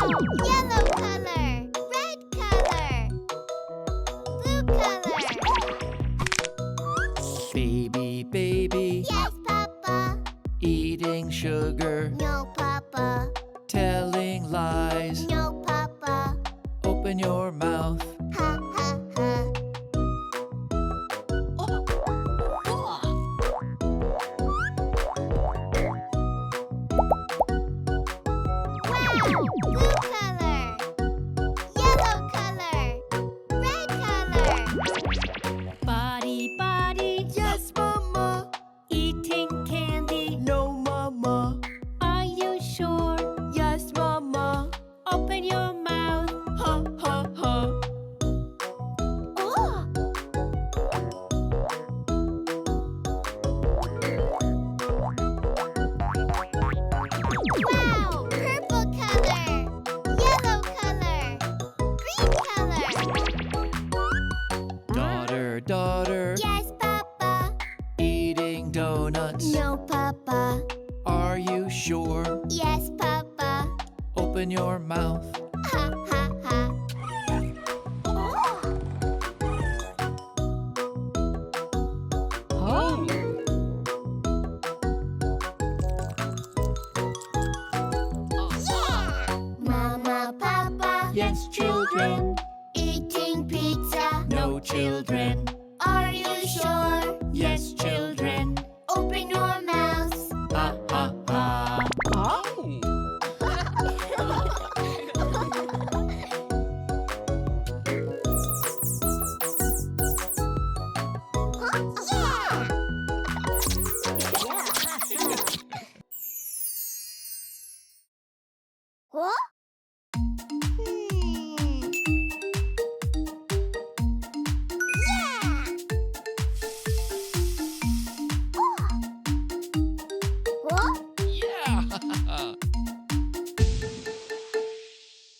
Yellow color. Red color. Blue color. Baby, baby, Yes, Papa. eating sugar, No, Papa. telling lies. No, Papa. Open your mouth. Ha, ha, ha. Wow! Blue color. Yellow color. Red color. Body, body, Yes, Mama. eating candy. No, Mama. Are you sure? Yes, Mama. Open your mouth. Ha, ha, ha. Oh! Wow! Purple color. Yellow color. Green color. Daughter, daughter, Yes, Papa. eating donuts. No, Papa. Are you sure? Yes, Papa. Open your mouth. Ha, ha, ha. Oh. Mama, Papa. Yes, children. Eating pizza. No, children. Are you sure? Yes, children. Open your mouths. Ha, ha, ha. Huh? Yeah! Huh? Yeah.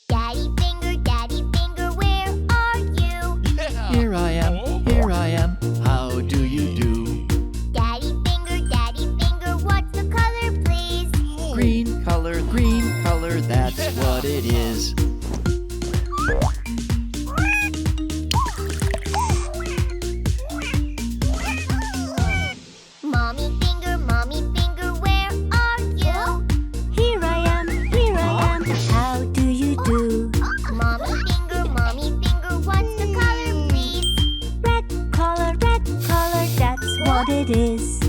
Daddy finger, where are you? Here I am. Here I am. How do you do? Daddy finger, what's the color, please? Green color, that's what it is. Mommy finger, where are you? Here I am. How do you do? Mommy finger, what's the color, please? Red color, that's what it is.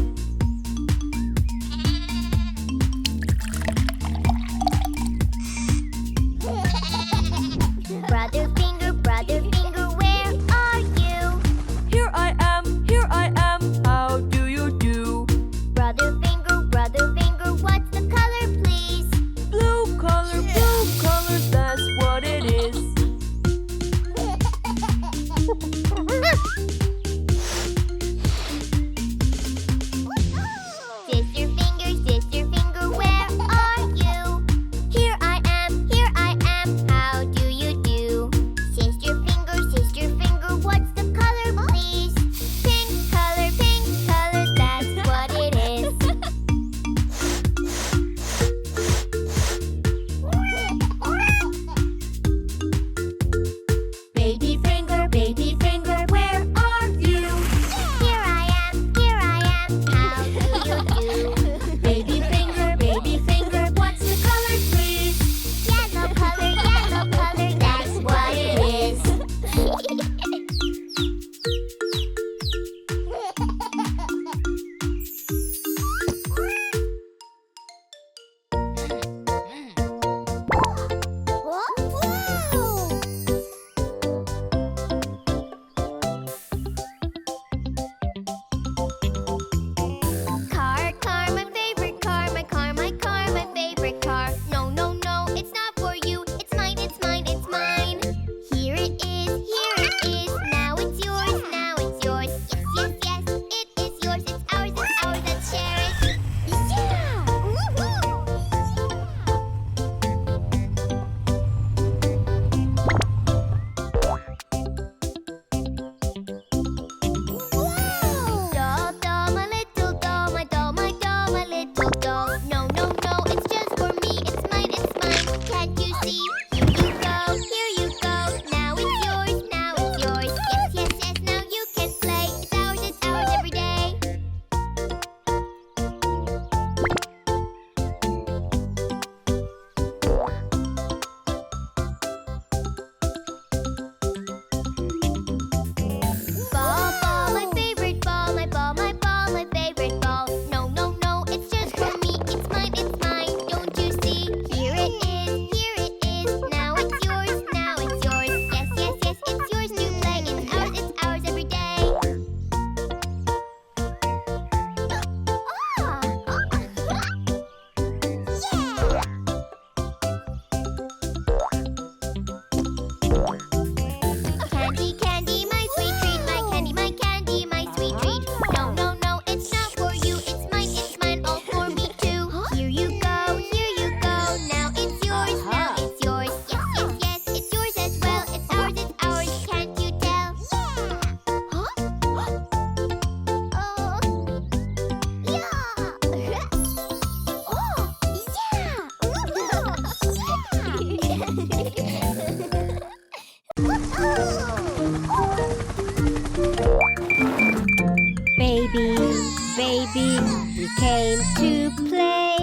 baby, we came to play.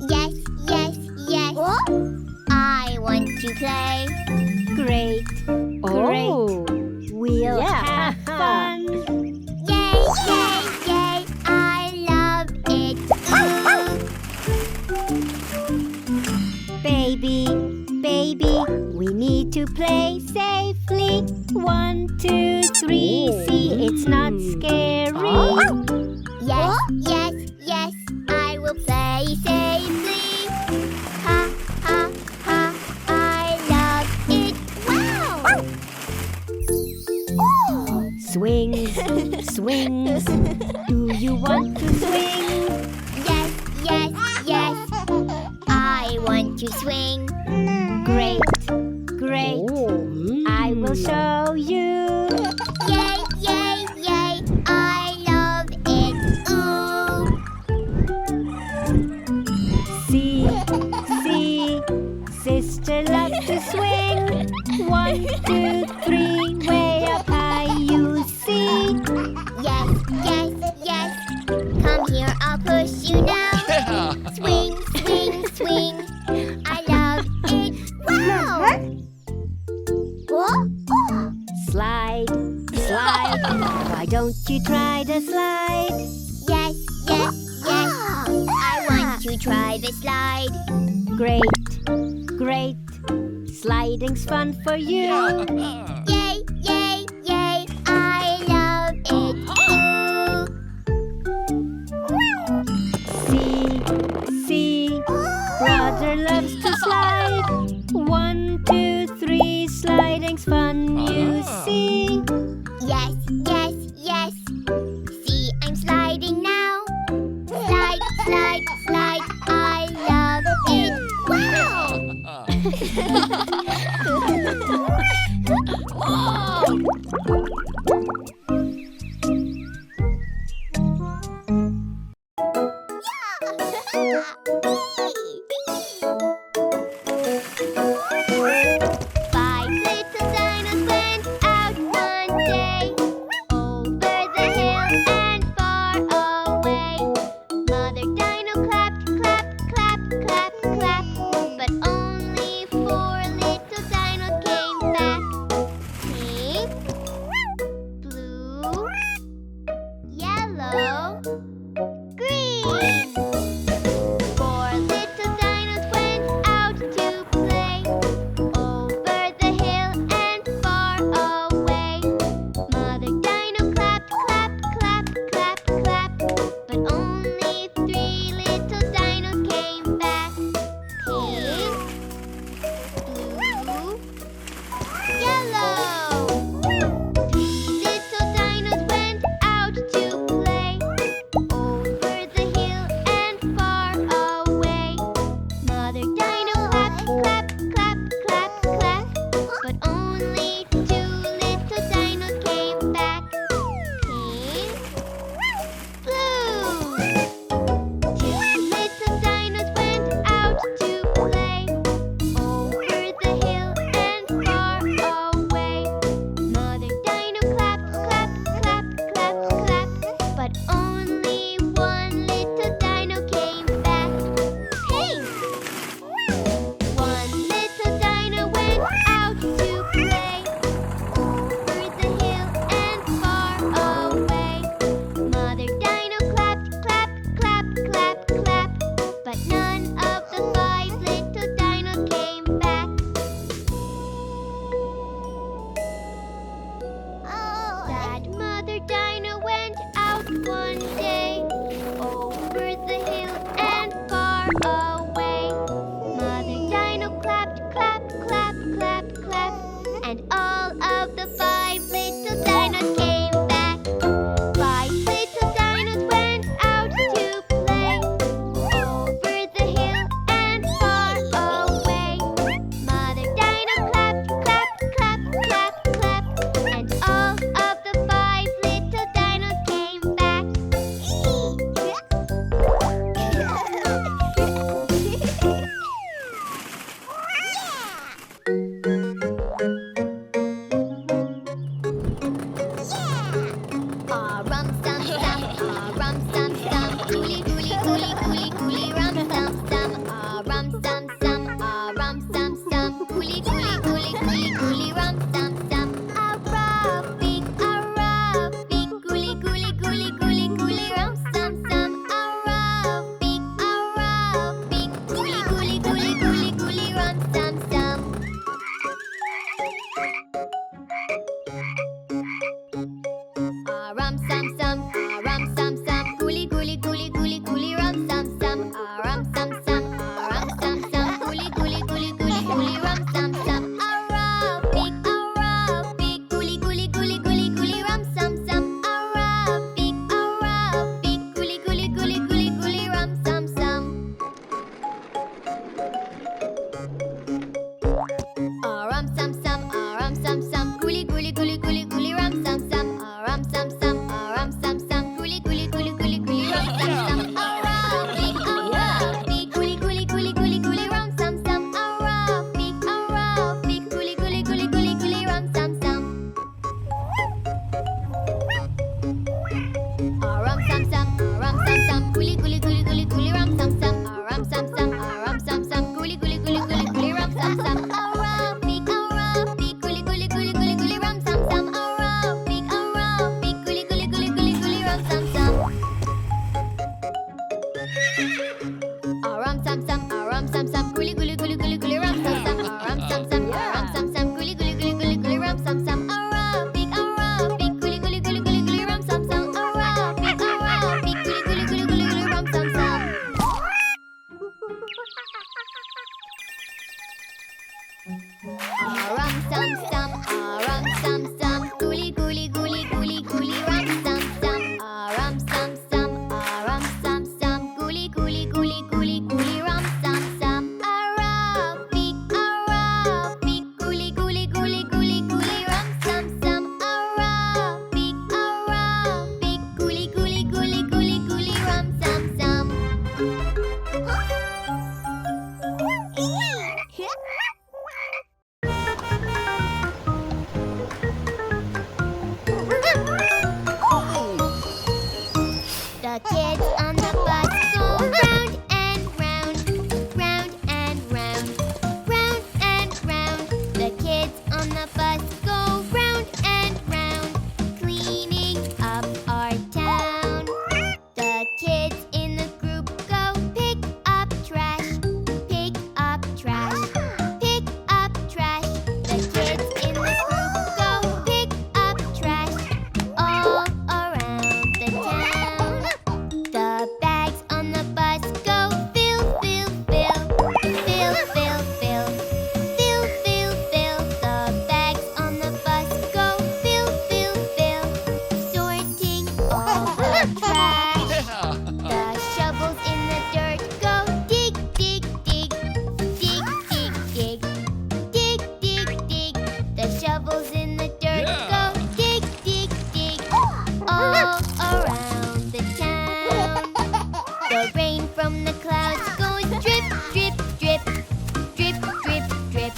Yes, yes, yes. I want to play. Great, great, we'll have fun. Yay, yay, yay. I love it. Baby, baby, we need to play safely. 1, 2, 3, see it's not scary. Yes, yes, yes. I will play safely. Ha, ha, ha. I love it. Wow. Swings, swings, do you want to swing? Yes, yes, yes. I want to swing. Great, great, I will show you. Yay, yay, yay. I love it. See, see, sister loves to swing. 1, 2, 3, way up high you see. Yes, yes, yes. Come here, I'll push you now. Swing, swing, swing. I love it. Wow. Slide, slide, why don't you try the slide? Yes, yes, yes. I want to try the slide. Great, great, sliding's fun for you. Yay, yay, yay. I love it. See, see, brother loves to slide. 1, 2, 3, sliding's fun, you see. Yes, yes, yes. See, I'm sliding now. Slide, slide, slide. I love it. Five little dinos went out one day, over the hill and far away. Mother dino clapped, clap, clap, clap, clap, but only 4 little dinos came back. Pink, blue, Gully, gully, gully, gully, gully, rum tum tum. Aerobic, aerobic, gully, gully, gully, gully, gully, rum tum tum. Aerobic, aerobic, gully, gully, gully, gully, gully, rum tum tum. Rum sum sum, rum sum sum, gully, gully, gully, gully, gully, rum sum sum. Rum sum sum, rum sum sum, gully, gully, gully, gully, gully, rum sum sum. Aerobic, aerobic, gully, gully, gully, gully, gully, rum sum sum. Aerobic, aerobic, gully, gully, gully, gully, gully, rum sum sum. Rum sum sum, gully, gully, gully, gully, gully, rum sum sum. Rum sum sum, gully, gully, gully, gully, gully, rum sum sum. Aerobic, aerobic, gully, gully, gully, gully, gully, rum sum sum. Aerobic, aerobic, gully, gully, gully, gully, gully, rum sum sum. Rum sum sum, gully, gully, gully, gully, gully, rum sum sum. Rum sum sum, gully, gully, gully, gully, gully, rum sum sum. Aerobic, aerobic, gully, gully, gully, gully, gully, rum sum sum. Aerobic, aerobic, gully, gully, gully, gully, gully, rum sum sum. Rum sum sum, gully, gully, gully, gully, gully, rum sum sum. Rum sum sum, gully, gully, gully, gully, gully, rum sum sum. Aerobic, aerobic, gully, gully, gully, gully, gully, rum sum sum. Aerobic, aerobic, gully, gully, gully, gully, gully, rum sum sum. Rum sum sum, gully, gully, gully, gully, gully, rum sum sum. Rum sum sum, gully, gully, gully, gully, gully, rum sum sum. Aerobic, aerobic, gully, gully, gully, gully, gully, rum sum sum. Aerobic, aerobic, gully, gully, gully, gully, gully, rum sum sum. The kids on the bus go round and round, round and round, round and round. The kids on the bus go round and round, cleaning up our town. The kids in the group go pick up trash, pick up trash, pick up trash. The kids in the group go pick up trash all around the town. The bags on the bus go fill, fill, fill, fill, fill, fill, fill, fill, fill. The bags on the bus go fill, fill, fill, sorting all the trash. The shovels in the dirt go dig, dig, dig, dig, dig, dig, dig, dig, dig. The shovels in the dirt go dig, dig, dig, all around the town. The rain from the clouds goes drip, drip, drip, drip, drip, drip,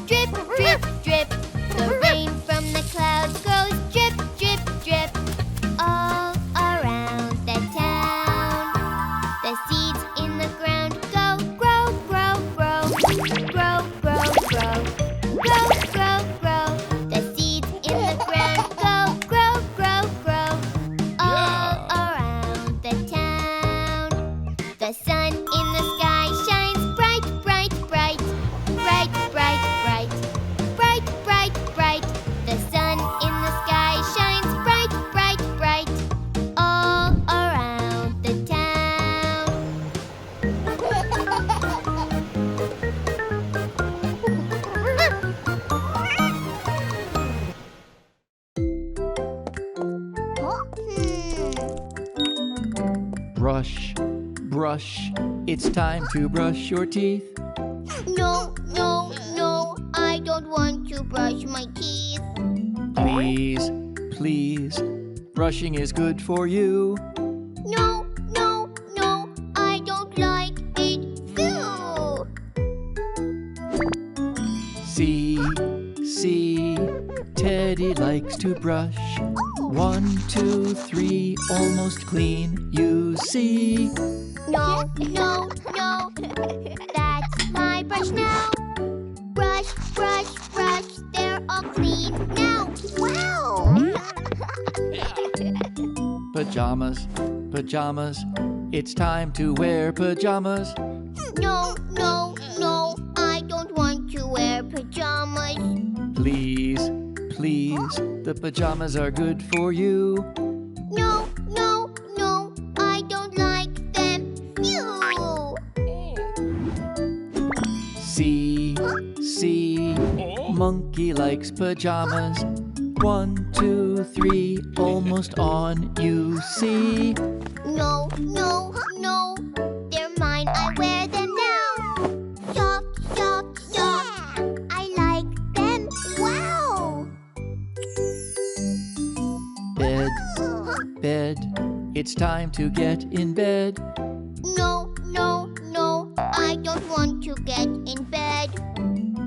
drip, drip, drip. The rain from the clouds goes drip, drip, drip, all around the town. The seeds in the ground go grow, grow, grow, grow, grow, grow, grow, grow, grow. The seeds in the ground go grow, grow, grow, all around the town. The sun in the sky shines bright, bright, bright, bright, bright, bright, bright, bright, bright. The sun in the sky shines bright, bright, bright, all around the town. Brush, brush, it's time to brush your teeth. No, no, no, I don't want to brush my teeth. Please, please, brushing is good for you. No, no, no, I don't like it. Ew. See, see, Teddy likes to brush. 1, 2, 3, almost clean, you see. No, no, no, that's my brush now. Brush, Brush, brush, brush, they're all clean now. Wow! Pajamas, pajamas, it's time to wear pajamas. No, no, no, I don't want to wear pajamas. Please, please, the pajamas are good for you. No, no, no, I don't like them. Phew! See, see, monkey likes pajamas. 1, 2, 3, almost on, you see. No, no, no, they're mine, I wear them now. Soft, soft, soft, I like them. Wow! Bed, bed, it's time to get in bed. No, no, no, I don't want to get in bed.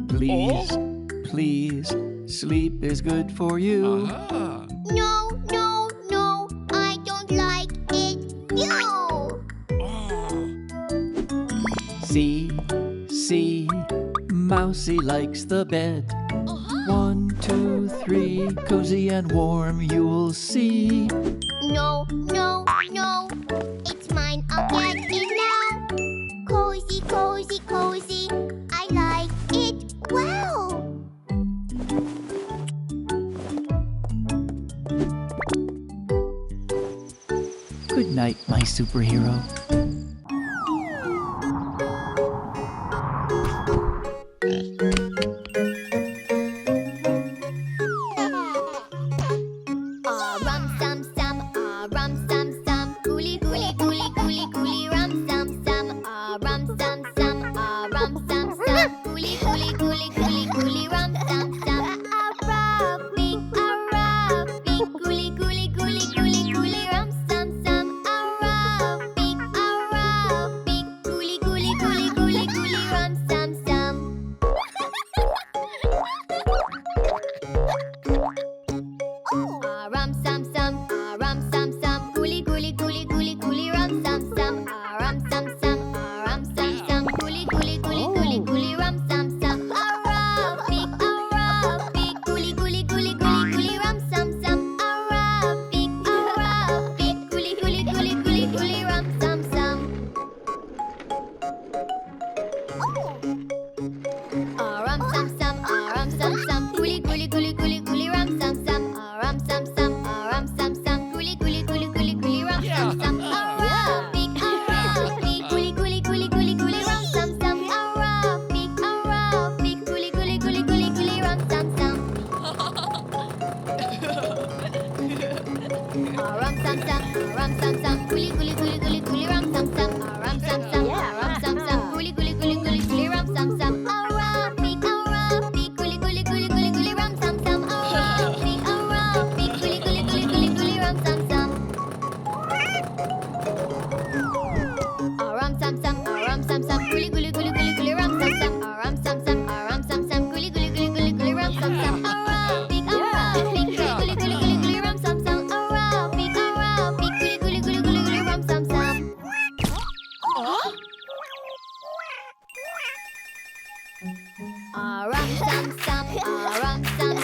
Please, please, sleep is good for you. No, no, no, I don't like it. Phew! See, see, Mousy likes the bed. 1, 2, 3, cozy and warm, you'll see. No, no, no, it's mine, I'll get it now. Cozy, cozy, cozy, I like it. Wow! Good night, my superhero. Rum sum sum, rum sum sum, coolie coolie coolie coolie coolie rum sum sum, rum sum sum, rum sum sum, coolie coolie coolie coolie coolie rum sum sum. Rubbing, coolie coolie coolie coolie coolie rum sum sum. Rubbing, coolie coolie coolie coolie coolie rum sum sum. Rum sum sum, rum sum sum, coolie coolie coolie coolie coolie rum sum sum, rum sum sum, rum sum sum, coolie coolie coolie coolie coolie rum sum sum. Rubbing, coolie coolie coolie coolie coolie rum sum sum. Rubbing, coolie coolie coolie coolie coolie rum sum sum. Rum sum sum, rum sum sum, coolie coolie coolie coolie coolie rum sum sum. Rum sum sum, rum sum sum, coolie coolie coolie coolie coolie rum sum sum. Rubbing, coolie coolie coolie coolie coolie rum sum sum. Rubbing, coolie coolie coolie coolie coolie rum sum sum. Rum sum sum, coolie coolie coolie coolie coolie rum sum sum. Rum sum sum, coolie coolie coolie coolie coolie rum sum sum. Rubbing, coolie coolie coolie coolie coolie rum sum sum. Rubbing, coolie coolie coolie coolie coolie rum sum sum. Rum sum sum, coolie coolie coolie coolie coolie rum sum sum. Rum sum sum, coolie coolie coolie coolie coolie rum sum sum. Rubbing, coolie coolie coolie coolie coolie rum sum sum. Rubbing, coolie coolie coolie coolie coolie rum sum sum. Rum sum sum, rum sum